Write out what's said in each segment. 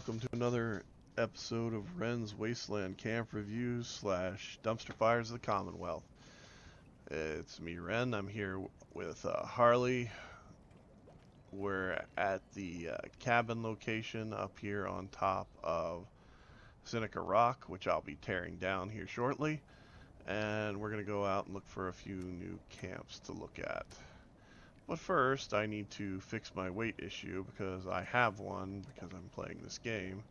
welcome to another episode of Wren's Wasteland Camp Reviews slash Dumpster Fires of the Commonwealth. It's me, Wren. I'm here with Harley. We're at the cabin location up here on top of Seneca Rock, which I'll be tearing down here shortly. And we're going to go out and look for a few new camps to look at. But first, I need to fix my weight issue because I have one because I'm playing this game.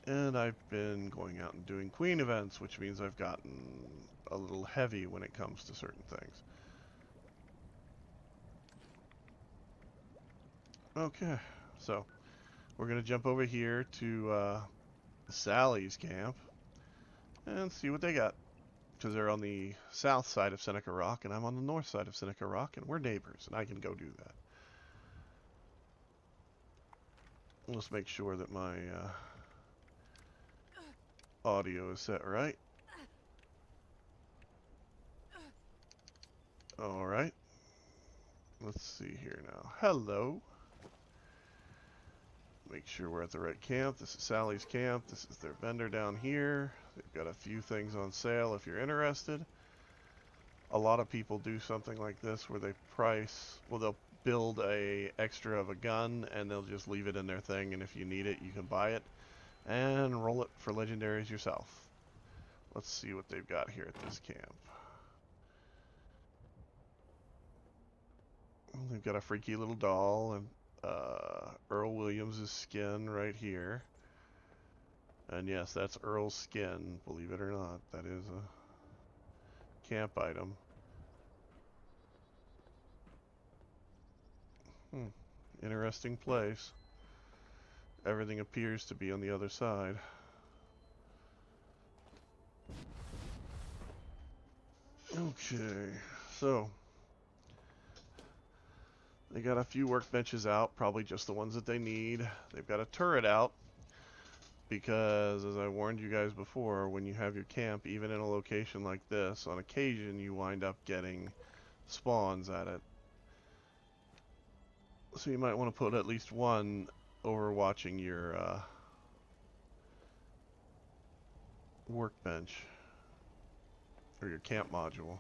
And I've been going out and doing queen events, which means I've gotten a little heavy when it comes to certain things. Okay, so we're going to jump over here to Sally's camp and see what they got. Because they're on the south side of Seneca Rock, and I'm on the north side of Seneca Rock, and we're neighbors, and I can go do that. Let's make sure that my audio is set right. Alright. Let's see here now. Hello. Make sure we're at the right camp. This is Sally's camp. This is their vendor down here. They've got a few things on sale if you're interested. A lot of people do something like this where they they'll build a extra of a gun and they'll just leave it in their thing, and if you need it, you can buy it and roll it for legendaries yourself. Let's see what they've got here at this camp. They've got a freaky little doll and Earl Williams' skin right here. And yes, that's Earl's skin, believe it or not. That is a camp item. Interesting place. Everything appears to be on the other side. Okay, so they got a few workbenches out, probably just the ones that they need. They've got a turret out because, as I warned you guys before, when you have your camp, even in a location like this, on occasion you wind up getting spawns at it. So you might want to put at least one overwatching your workbench or your camp module.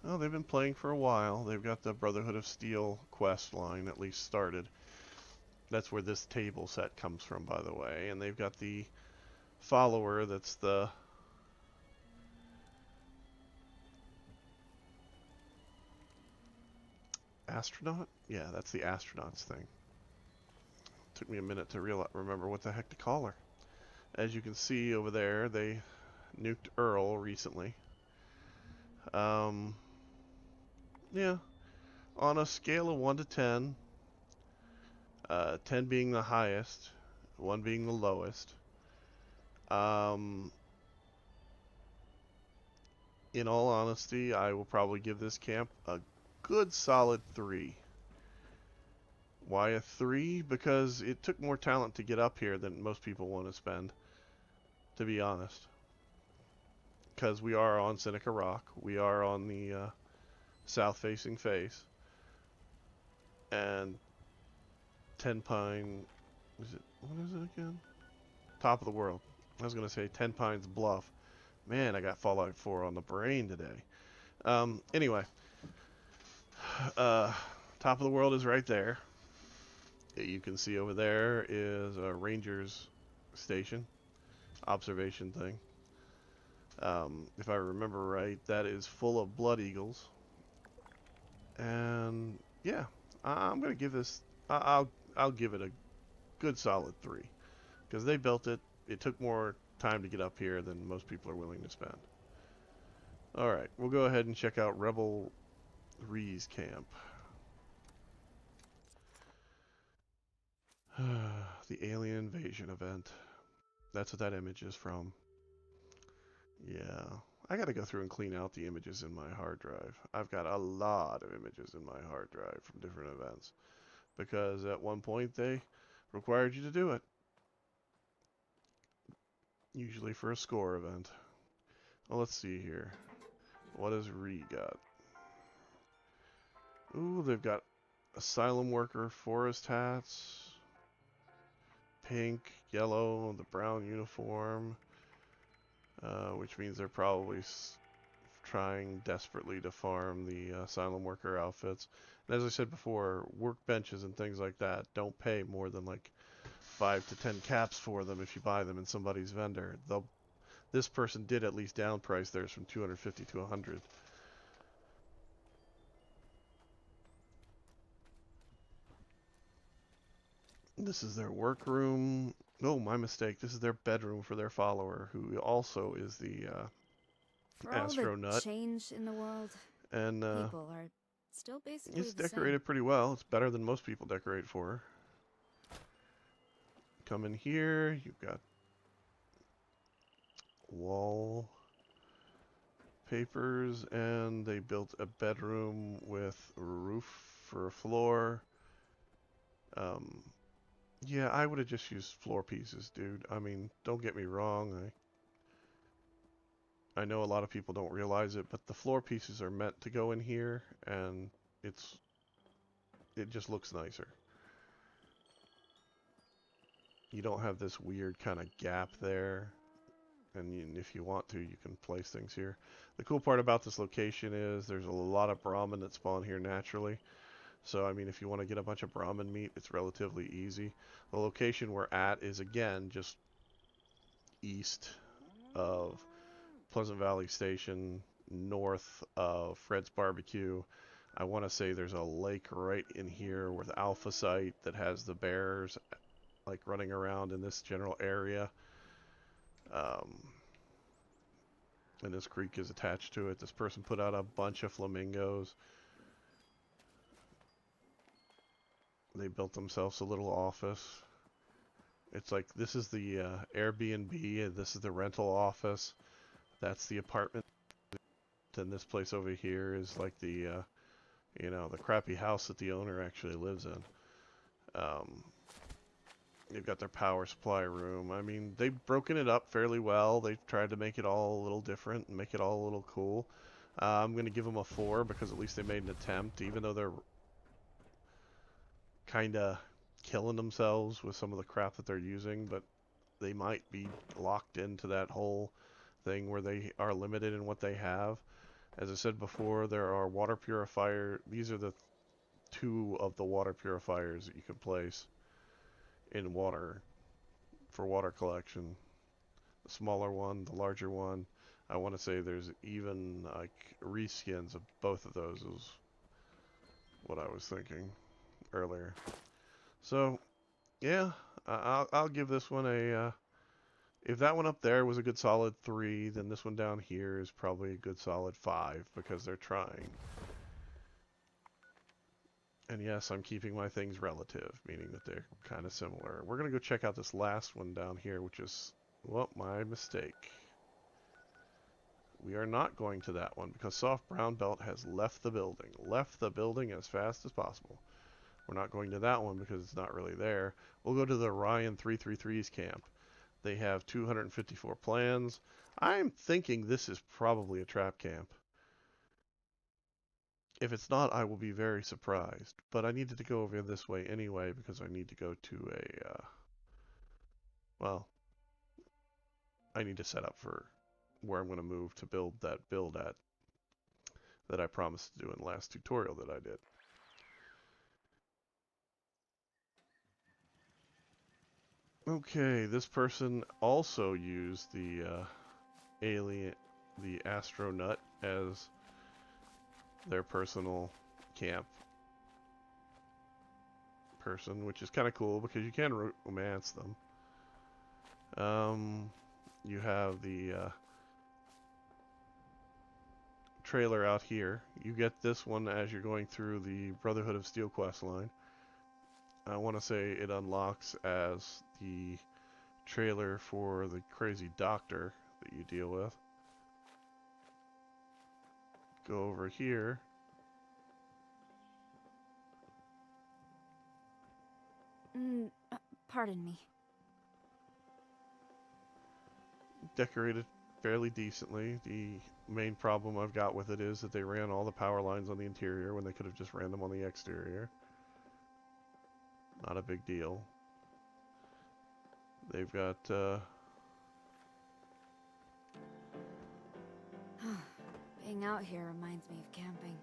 Oh, they've been playing for a while. They've got the Brotherhood of Steel quest line at least started. That's where this table set comes from, by the way. And they've got the follower that's the astronaut? Yeah, that's the astronaut's thing. Took me a minute to remember what the heck to call her. As you can see over there, they nuked Earl recently. Yeah, on a scale of 1 to 10, 10 being the highest, 1 being the lowest. In all honesty, I will probably give this camp a good solid 3. Why a 3? Because it took more talent to get up here than most people want to spend, to be honest. Because we are on Seneca Rock. We are on the south-facing face. And 10 Pine... what is it again? Top of the World. I was going to say 10 Pines Bluff. Man, I got Fallout 4 on the brain today. Anyway. Top of the World is right there. You can see over there is a ranger's station. Observation thing. If I remember right, that is full of blood eagles. And yeah, I'm gonna give this. I'll give it a good solid 3 because they built it. It took more time to get up here than most people are willing to spend. All right, we'll go ahead and check out Rebel Rees camp. The alien invasion event. That's what that image is from. Yeah. I gotta go through and clean out the images in my hard drive. I've got a lot of images in my hard drive from different events. Because at one point they required you to do it. Usually for a score event. Well, let's see here. What has Ree got? Ooh, they've got asylum worker, forest hats. pink, yellow, the brown uniform, which means they're probably trying desperately to farm the asylum worker outfits. And as I said before, workbenches and things like that don't pay more than like 5 to 10 caps for them if you buy them in somebody's vendor. This person did at least downprice theirs from 250 to 100. This is their workroom. Oh, my mistake. This is their bedroom for their follower, who also is the For all the astronaut. change in the world, And people are still basically it's the same. decorated pretty well. It's better than most people decorate for her. Come in here. You've got wall papers, and they built a bedroom with a roof for a floor. Um, yeah, I would have just used floor pieces, dude. I mean, don't get me wrong. I know a lot of people don't realize it, but the floor pieces are meant to go in here, and it just looks nicer. You don't have this weird kind of gap there, and if you want to, you can place things here. The cool part about this location is there's a lot of Brahmin that spawn here naturally. So, I mean, if you want to get a bunch of Brahmin meat, it's relatively easy. The location we're at is, again, just east of Pleasant Valley Station, north of Fred's Barbecue. I want to say there's a lake right in here with Alpha Site that has the bears like running around in this general area. Um, and this creek is attached to it. This person put out a bunch of flamingos. They built themselves a little office. It's like this is the Airbnb, and this is the rental office. That's the apartment, and this place over here is like the the crappy house that the owner actually lives in. Um, they've got their power supply room. I mean, they've broken it up fairly well. They've tried to make it all a little different and make it all a little cool. I'm going to give them a 4 because at least they made an attempt, even though they're kind of killing themselves with some of the crap that they're using, but they might be locked into that whole thing where they are limited in what they have. As I said before, there are water purifier. These are the 2 of the water purifiers that you can place in water for water collection. The smaller one, the larger one. I want to say there's even like reskins of both of those is what I was thinking earlier. So yeah, I'll give this one a. If that one up there was a good solid 3, then this one down here is probably a good solid 5 because they're trying. And yes, I'm keeping my things relative, meaning that they're kind of similar. We're going to go check out this last one down here, which is, well, my mistake. We are not going to that one because Soft Brown Belt has left the building. Left the building as fast as possible. We're not going to that one because it's not really there. We'll go to the Ryan 333's camp. They have 254 plans. I'm thinking this is probably a trap camp. If it's not, I will be very surprised. But I needed to go over this way anyway because I need to go to well, I need to set up for where I'm going to move to build that build at that I promised to do in the last tutorial that I did. Okay, this person also used the astronaut as their personal camp person, which is kind of cool because you can romance them. You have the trailer out here. You get this one as you're going through the Brotherhood of Steel quest line. I want to say it unlocks as the trailer for the crazy doctor that you deal with. Go over here. Pardon me. Decorated fairly decently. The main problem I've got with it is that they ran all the power lines on the interior when they could have just ran them on the exterior. Not a big deal. They've got Being out here reminds me of camping.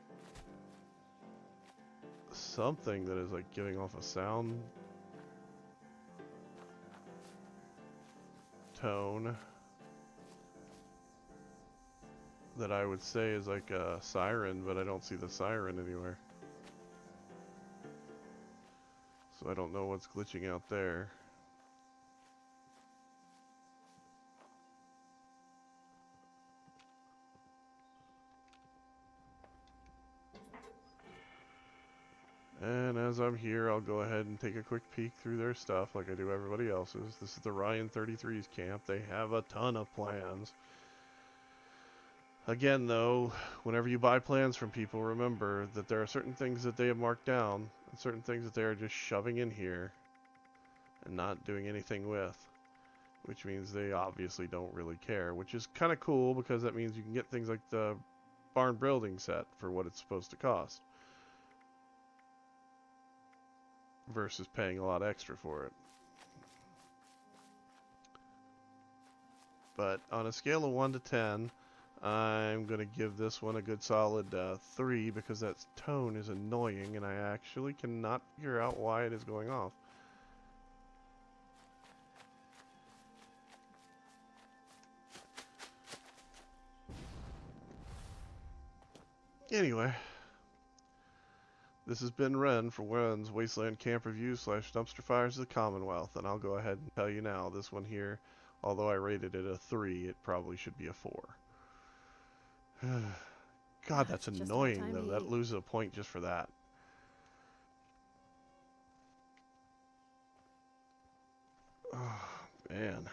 something that is like giving off a sound tone that I would say is like a siren, but I don't see the siren anywhere. So I don't know what's glitching out there. And as I'm here, I'll go ahead and take a quick peek through their stuff like I do everybody else's. This is the Wryne 33's camp. They have a ton of plans. Again, though, whenever you buy plans from people, remember that there are certain things that they have marked down and certain things that they are just shoving in here and not doing anything with, which means they obviously don't really care, which is kind of cool because that means you can get things like the barn building set for what it's supposed to cost versus paying a lot extra for it. But on a scale of 1 to 10, I'm going to give this one a good solid 3 because that tone is annoying and I actually cannot figure out why it is going off. Anyway, this has been Ren for Wren's Wasteland Camp Reviews / Dumpster Fires of the Commonwealth, and I'll go ahead and tell you now, this one here, although I rated it a 3, it probably should be a 4. God, that's It's just that annoying time though. to That eat. loses a point just for that. Oh, man.